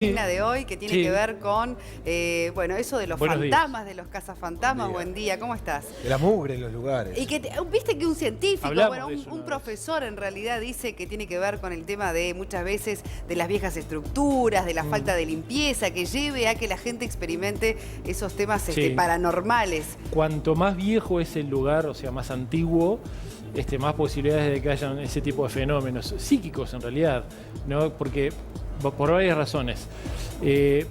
De hoy que tiene que ver con, bueno, eso de los Buenos fantasmas, días. de los cazafantasmas. Buen día, ¿cómo estás? De la mugre en los lugares. Y que viste que un científico, Hablamos bueno, de eso un una profesor en realidad dice que tiene que ver con el tema de muchas veces de las viejas estructuras, de la falta de limpieza, que lleve a que la gente experimente esos temas Sí. paranormales. Cuanto más viejo es el lugar, o sea, más antiguo, más posibilidades de que hayan ese tipo de fenómenos psíquicos en realidad, ¿no? Porque por varias razones.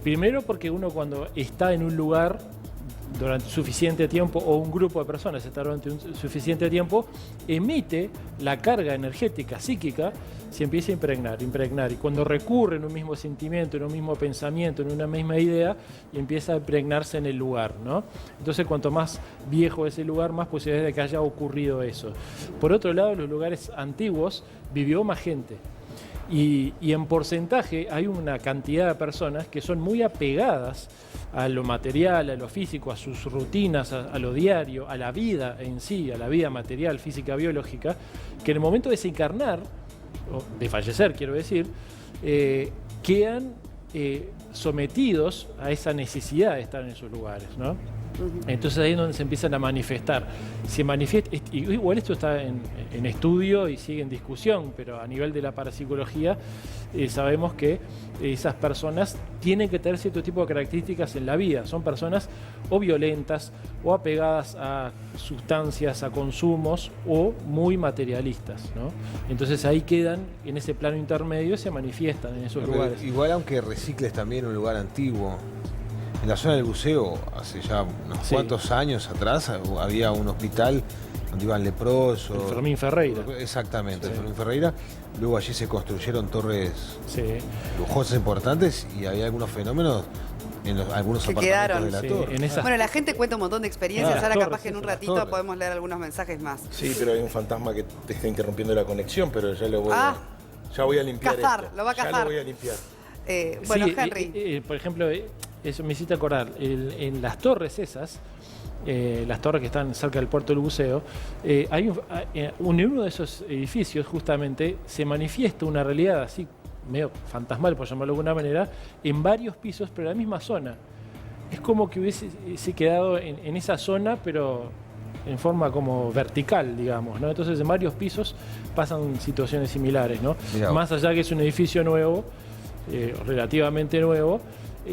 Primero porque uno cuando está en un lugar durante suficiente tiempo, o un grupo de personas está durante un suficiente tiempo, emite la carga energética, psíquica, se empieza a impregnar. Y cuando recurre en un mismo sentimiento, en un mismo pensamiento, en una misma idea, empieza a impregnarse en el lugar, ¿no? Entonces, cuanto más viejo es el lugar, más posibilidades de que haya ocurrido eso. Por otro lado, en los lugares antiguos vivió más gente. Y en porcentaje hay una cantidad de personas que son muy apegadas a lo material, a lo físico, a sus rutinas, a lo diario, a la vida en sí, a la vida material, física, biológica, que en el momento de desencarnar, o de fallecer quiero decir, quedan sometidos a esa necesidad de estar en esos lugares, ¿no? Entonces ahí es donde se empiezan a manifestar. Se manifiesta, igual esto está en estudio y sigue en discusión, pero a nivel de la parapsicología sabemos que esas personas tienen que tener cierto tipo de características en la vida. Son personas o violentas, o apegadas a sustancias, a consumos, o muy materialistas, ¿no? Entonces ahí quedan en ese plano intermedio y se manifiestan en esos lugares. Igual aunque recicles también un lugar antiguo, en la zona del buceo, hace ya unos cuantos años atrás, había un hospital donde iban leprosos. El Fermín Ferreira. Exactamente, el Fermín Ferreira. Luego allí se construyeron torres lujosas importantes y había algunos fenómenos en algunos que apartamentos de la torre. Bueno, la gente cuenta un montón de experiencias. Ahora capaz que en un ratito podemos leer algunos mensajes más. Sí, pero hay un fantasma que te está interrumpiendo la conexión, pero ya lo voy ya voy a limpiar esto. Lo va a cazar. Ya lo voy a limpiar. Bueno, Henry. Por ejemplo, eso me hiciste acordar, en las torres esas, las torres que están cerca del puerto del buceo, en uno de esos edificios justamente se manifiesta una realidad así, medio fantasmal por llamarlo de alguna manera, en varios pisos, pero en la misma zona. Es como que hubiese quedado en esa zona, pero en forma como vertical, digamos, ¿no? Entonces en varios pisos pasan situaciones similares, ¿no? Más allá que es un edificio nuevo, relativamente nuevo,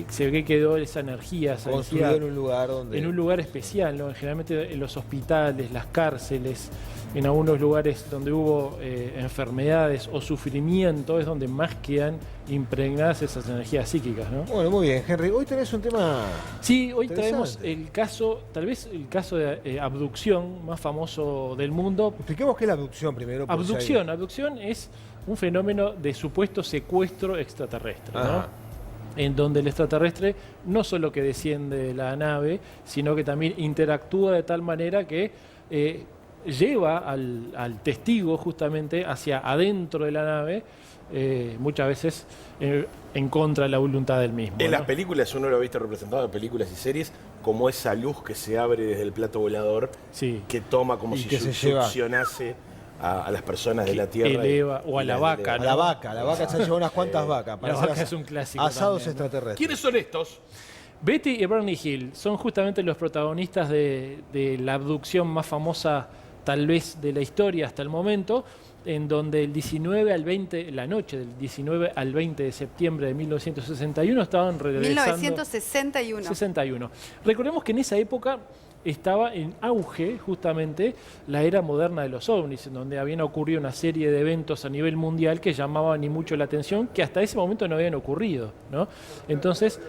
se ve que quedó esa energía, esa construido energía en un lugar donde... en un lugar especial, ¿no? Generalmente en los hospitales, las cárceles, en algunos lugares donde hubo enfermedades o sufrimiento, es donde más quedan impregnadas esas energías psíquicas, ¿no? Bueno, muy bien, Henry. Hoy tenés un tema... Sí, hoy traemos el caso, tal vez el caso de abducción más famoso del mundo. Expliquemos qué es la abducción primero. Abducción es un fenómeno de supuesto secuestro extraterrestre, ¿no? En donde el extraterrestre no solo que desciende de la nave, sino que también interactúa de tal manera que lleva al testigo justamente hacia adentro de la nave, muchas veces en contra de la voluntad del mismo. En las películas uno lo ha visto representado en películas y series como esa luz que se abre desde el plato volador, que toma como si succionase a las personas de la Tierra. Eleva, o a la vaca, ¿no? A la vaca se lleva unas cuantas vacas. La vaca es un clásico asados también, ¿no? extraterrestres. ¿Quiénes son estos? Betty y Bernie Hill son justamente los protagonistas de la abducción más famosa tal vez de la historia hasta el momento, en donde el 19 al 20, la noche del 19 al 20 de septiembre de 1961 estaban regresando... 1961. Recordemos que en esa época estaba en auge justamente la era moderna de los ovnis, en donde habían ocurrido una serie de eventos a nivel mundial que llamaban ni mucho la atención, que hasta ese momento no habían ocurrido, ¿no? Entonces,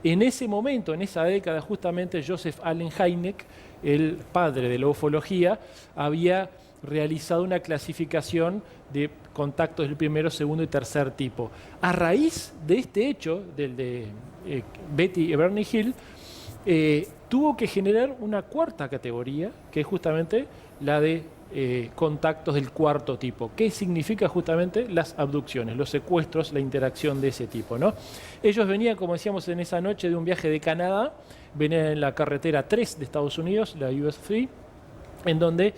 en ese momento, en esa década, justamente Joseph Allen Hynek, el padre de la ufología, había realizado una clasificación de contactos del primero, segundo y tercer tipo. A raíz de este hecho, del de Betty y Bernie Hill, tuvo que generar una cuarta categoría, que es justamente la de contactos del cuarto tipo. ¿Qué significa justamente las abducciones, los secuestros, la interacción de ese tipo, ¿no? Ellos venían, como decíamos, en esa noche de un viaje de Canadá, venían en la carretera 3 de Estados Unidos, la US 3, en donde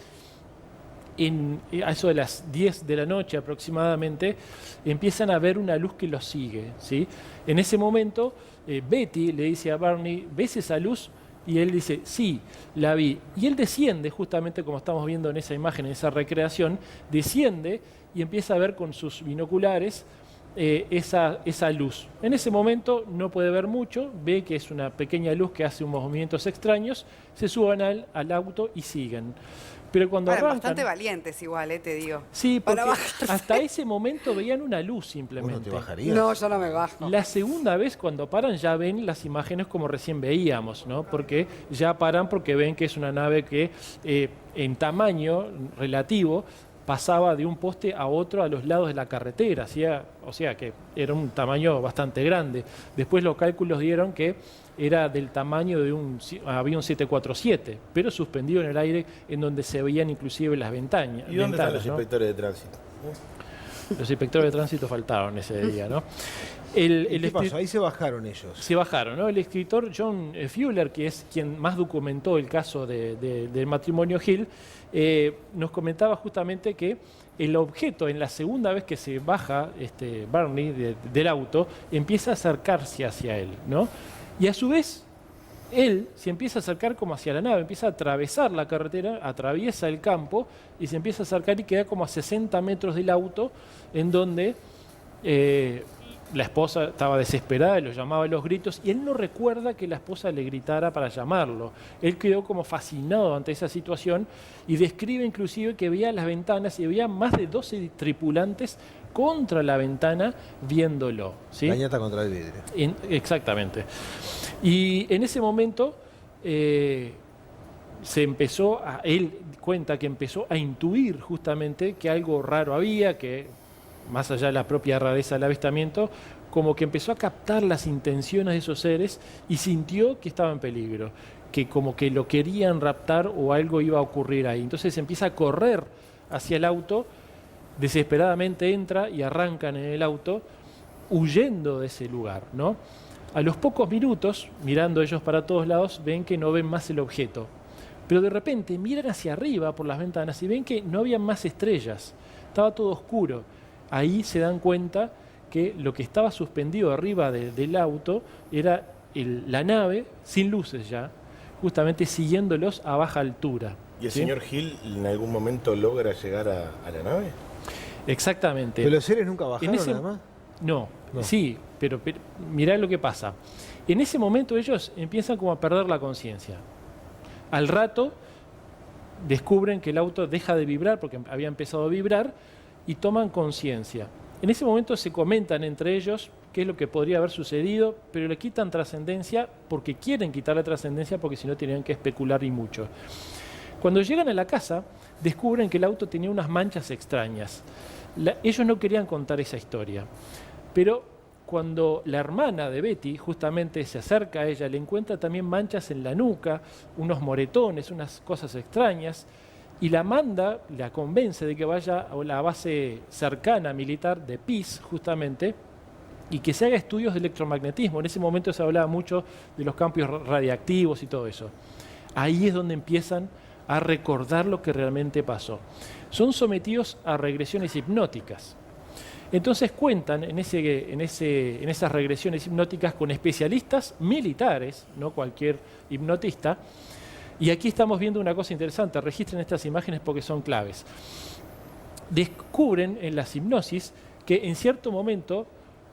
a eso de las 10 de la noche aproximadamente, empiezan a ver una luz que los sigue, ¿sí? En ese momento, Betty le dice a Barney, ¿ves esa luz? Y él dice, sí, la vi. Y él desciende, justamente como estamos viendo en esa imagen, en esa recreación, desciende y empieza a ver con sus binoculares esa luz. En ese momento no puede ver mucho, ve que es una pequeña luz que hace unos movimientos extraños, se suben al auto y siguen. Pero cuando arrancan, bastante valientes igual, te digo. Sí, porque hasta ese momento veían una luz simplemente. ¿Vos no te bajarías? No, yo no me bajo. La segunda vez cuando paran ya ven las imágenes como recién veíamos, ¿no? Porque ya paran porque ven que es una nave que en tamaño relativo pasaba de un poste a otro a los lados de la carretera, o sea que era un tamaño bastante grande. Después los cálculos dieron que era del tamaño de un avión 747, pero suspendido en el aire, en donde se veían inclusive las ventanas. ¿Y dónde están los inspectores de tránsito? Los inspectores de tránsito faltaron ese día, ¿no? ¿Qué pasó? Ahí se bajaron ellos. Se bajaron, ¿no? El escritor John Fuller, que es quien más documentó el caso del matrimonio Hill, nos comentaba justamente que el objeto, en la segunda vez que se baja Barney del auto, empieza a acercarse hacia él, ¿no? Y a su vez, él se empieza a acercar como hacia la nave, empieza a atravesar la carretera, atraviesa el campo y se empieza a acercar y queda como a 60 metros del auto, en donde la esposa estaba desesperada, lo llamaba a los gritos, y él no recuerda que la esposa le gritara para llamarlo. Él quedó como fascinado ante esa situación y describe inclusive que veía las ventanas y veía más de 12 tripulantes contra la ventana viéndolo, ¿sí? Cañata contra el vidrio. Exactamente. Y en ese momento él cuenta que empezó a intuir justamente que algo raro había, que más allá de la propia rareza del avistamiento, como que empezó a captar las intenciones de esos seres y sintió que estaba en peligro, que como que lo querían raptar o algo iba a ocurrir ahí. Entonces empieza a correr hacia el auto, desesperadamente entra y arrancan en el auto, huyendo de ese lugar, ¿no? A los pocos minutos, mirando ellos para todos lados, ven que no ven más el objeto. Pero de repente miran hacia arriba por las ventanas y ven que no había más estrellas, estaba todo oscuro. Ahí se dan cuenta que lo que estaba suspendido arriba del auto era la nave, sin luces ya, justamente siguiéndolos a baja altura. ¿Y el señor Hill en algún momento logra llegar a la nave? Exactamente. ¿Pero los seres nunca bajaron nada más? No, sí, pero mirá lo que pasa. En ese momento ellos empiezan como a perder la conciencia. Al rato descubren que el auto deja de vibrar, porque había empezado a vibrar, y toman conciencia. En ese momento se comentan entre ellos qué es lo que podría haber sucedido, pero le quitan trascendencia porque quieren quitarle trascendencia, porque si no tenían que especular y mucho. Cuando llegan a la casa, descubren que el auto tenía unas manchas extrañas. Ellos no querían contar esa historia, pero cuando la hermana de Betty justamente se acerca a ella, le encuentra también manchas en la nuca, unos moretones, unas cosas extrañas, y la convence de que vaya a la base cercana militar de Pease, justamente, y que se haga estudios de electromagnetismo. En ese momento se hablaba mucho de los campos radiactivos y todo eso. Ahí es donde empiezan a recordar lo que realmente pasó. Son sometidos a regresiones hipnóticas. Entonces cuentan en esas regresiones hipnóticas con especialistas militares, no cualquier hipnotista. Y aquí estamos viendo una cosa interesante, registren estas imágenes porque son claves. Descubren en las hipnosis que en cierto momento,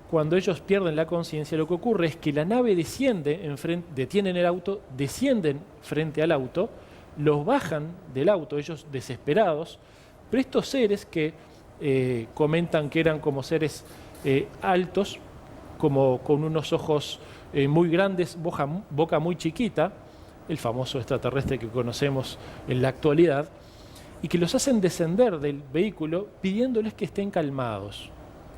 cuando ellos pierden la conciencia, lo que ocurre es que la nave detienen el auto, descienden frente al auto, los bajan del auto, ellos desesperados, pero estos seres que comentan que eran como seres altos, como con unos ojos muy grandes, boca muy chiquita, el famoso extraterrestre que conocemos en la actualidad, y que los hacen descender del vehículo pidiéndoles que estén calmados.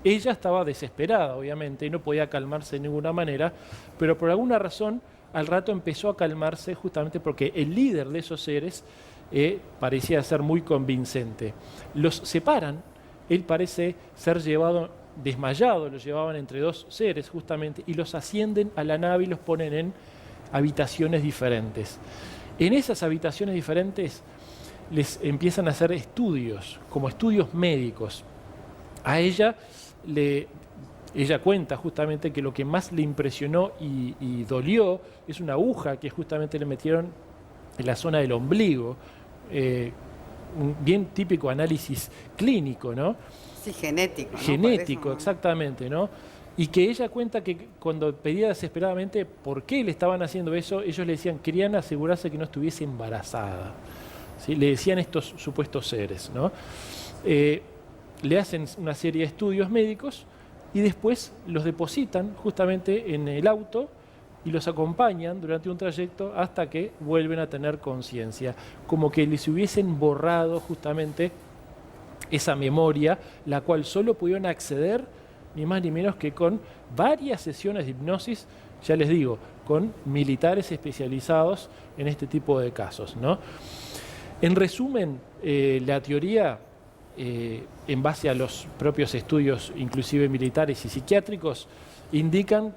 Ella estaba desesperada, obviamente, y no podía calmarse de ninguna manera, pero por alguna razón al rato empezó a calmarse justamente porque el líder de esos seres parecía ser muy convincente. Los separan, él parece ser llevado desmayado, lo llevaban entre dos seres justamente, y los ascienden a la nave y los ponen en habitaciones diferentes. En esas habitaciones diferentes les empiezan a hacer estudios, como estudios médicos. A ella cuenta justamente que lo que más le impresionó y dolió es una aguja que justamente le metieron en la zona del ombligo, un bien típico análisis clínico, ¿no? Sí, genético, ¿no? Genético, exactamente, ¿no? Y que ella cuenta que cuando pedía desesperadamente por qué le estaban haciendo eso, ellos le decían, querían asegurarse que no estuviese embarazada, ¿sí? Le decían estos supuestos seres, ¿no? Le hacen una serie de estudios médicos y después los depositan justamente en el auto y los acompañan durante un trayecto hasta que vuelven a tener conciencia, como que les hubiesen borrado justamente esa memoria, la cual solo pudieron acceder ni más ni menos que con varias sesiones de hipnosis, ya les digo, con militares especializados en este tipo de casos, ¿no? En resumen, la teoría, en base a los propios estudios, inclusive militares y psiquiátricos, indican,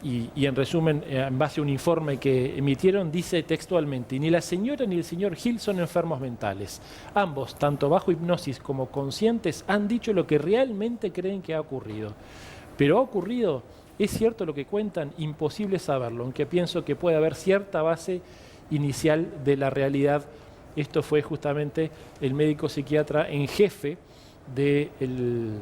y en resumen, en base a un informe que emitieron, dice textualmente, ni la señora ni el señor Hill son enfermos mentales. Ambos, tanto bajo hipnosis como conscientes, han dicho lo que realmente creen que ha ocurrido. Pero ha ocurrido, es cierto lo que cuentan, imposible saberlo, aunque pienso que puede haber cierta base inicial de la realidad. Esto fue justamente el médico psiquiatra en jefe del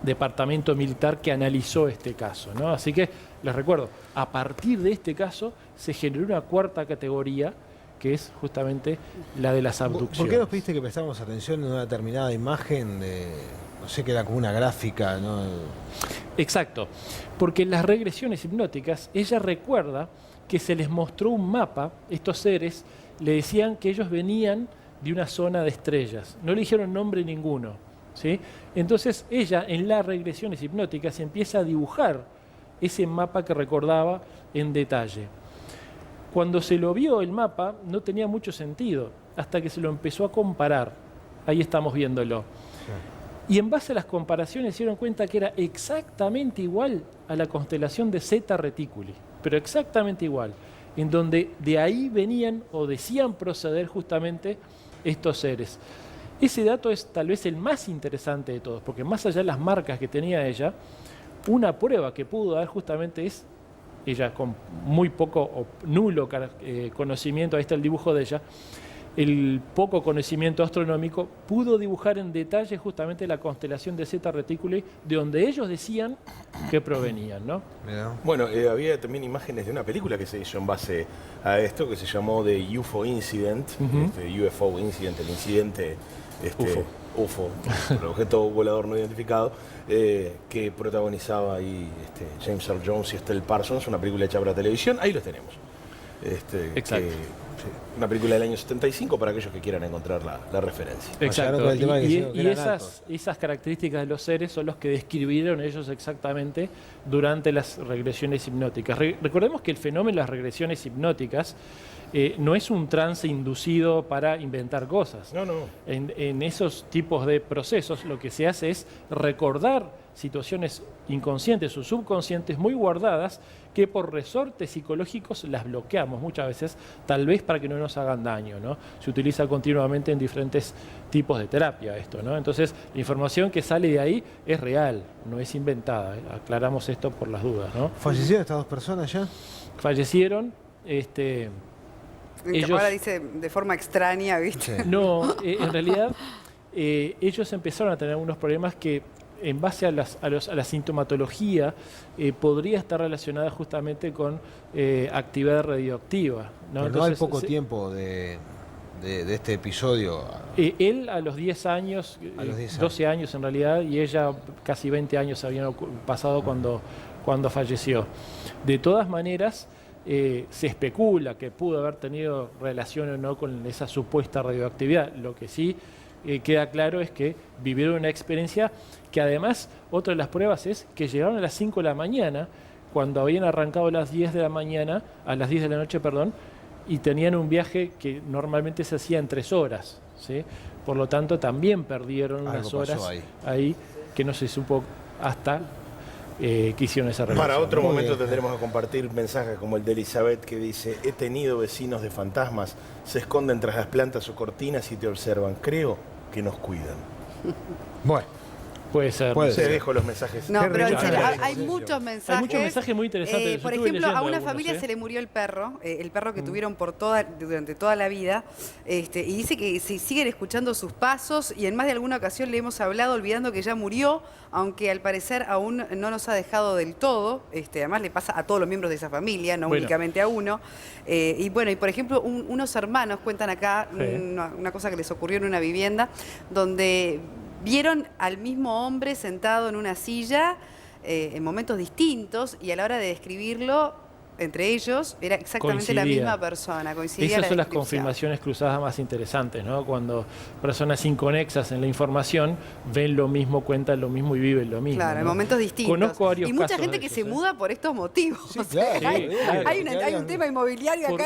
departamento militar que analizó este caso, ¿no? Así que les recuerdo, a partir de este caso se generó una cuarta categoría que es justamente la de las abducciones. ¿Por qué nos pediste que prestáramos atención en una determinada imagen no sé, que era como una gráfica, ¿no? Exacto, porque en las regresiones hipnóticas ella recuerda que se les mostró un mapa, estos seres le decían que ellos venían de una zona de estrellas, no le dijeron nombre ninguno, ¿sí? Entonces ella en las regresiones hipnóticas empieza a dibujar ese mapa que recordaba en detalle. Cuando se lo vio el mapa no tenía mucho sentido, hasta que se lo empezó a comparar, ahí estamos viéndolo. Sí. Y en base a las comparaciones se dieron cuenta que era exactamente igual a la constelación de Zeta Reticuli, pero exactamente igual, en donde de ahí venían o decían proceder justamente estos seres. Ese dato es tal vez el más interesante de todos, porque más allá de las marcas que tenía ella, una prueba que pudo dar justamente es, ella con muy poco o nulo conocimiento, ahí está el dibujo de ella, el poco conocimiento astronómico, pudo dibujar en detalle justamente la constelación de Zeta Reticuli, de donde ellos decían que provenían, ¿no? Bueno, había también imágenes de una película que se hizo en base a esto, que se llamó The UFO Incident, UFO Incident, el incidente UFO, el objeto volador no identificado, que protagonizaba ahí James Earl Jones y Estelle Parsons, una película hecha para televisión. Ahí los tenemos. Exacto. Una película del año 75 para aquellos que quieran encontrar la referencia. Exacto. Y esas características de los seres son los que describieron ellos exactamente durante las regresiones hipnóticas. Recordemos que el fenómeno de las regresiones hipnóticas no es un trance inducido para inventar cosas. No. En esos tipos de procesos lo que se hace es recordar situaciones inconscientes o subconscientes muy guardadas que por resortes psicológicos las bloqueamos muchas veces, tal vez para que no nos hagan daño, ¿no? Se utiliza continuamente en diferentes tipos de terapia esto, ¿no? Entonces, la información que sale de ahí es real, no es inventada, ¿eh? Aclaramos esto por las dudas, ¿no? ¿Fallecieron estas dos personas ya? Fallecieron, ellos... Ahora dice de forma extraña, ¿viste? No, en realidad ellos empezaron a tener algunos problemas que en base a la sintomatología podría estar relacionada justamente con actividad radioactiva, ¿no? Pero entonces, no hay poco tiempo de este episodio. Él a los 10 años, 12 años en realidad, y ella casi 20 años habían pasado cuando falleció. De todas maneras, se especula que pudo haber tenido relación o no con esa supuesta radioactividad. Lo que sí queda claro es que vivieron una experiencia que además, otra de las pruebas es que llegaron a las 5 de la mañana, cuando habían arrancado a las 10 de la mañana, a las 10 de la noche, perdón, y tenían un viaje que normalmente se hacía en 3 horas, ¿sí? Por lo tanto, también perdieron unas horas ahí que no se supo hasta que hicieron esa relación. Para otro Muy momento bien. tendremos que compartir mensajes como el de Elizabeth que dice: he tenido vecinos de fantasmas, se esconden tras las plantas o cortinas y te observan. Creo que nos cuidan. Bueno, Puede ser. Puede Te ser. dejo los mensajes. No, Qué pero en rico. serio, Ah, hay sí, sí. muchos mensajes. Hay muchos mensajes muy interesantes. Yo Por estuve ejemplo, a leyendo una algunos, familia se le murió el perro que tuvieron durante toda la vida, y dice que se siguen escuchando sus pasos y en más de alguna ocasión le hemos hablado olvidando que ya murió, aunque al parecer aún no nos ha dejado del todo. Además le pasa a todos los miembros de esa familia, no Bueno. únicamente a uno. Y por ejemplo, unos hermanos cuentan acá Sí. una cosa que les ocurrió en una vivienda donde vieron al mismo hombre sentado en una silla en momentos distintos y a la hora de describirlo, entre ellos, era exactamente la Coincidía. misma persona. Coincidía Esas la son las descripción. confirmaciones cruzadas más interesantes, ¿no? Cuando personas inconexas en la información ven lo mismo, cuentan lo mismo y viven lo mismo. Claro, en ¿no? momentos distintos. Conozco varios y mucha casos gente de que esos, se ¿eh? muda por estos motivos. Sí, O sea, claro, hay, claro. hay un tema inmobiliario Por- acá en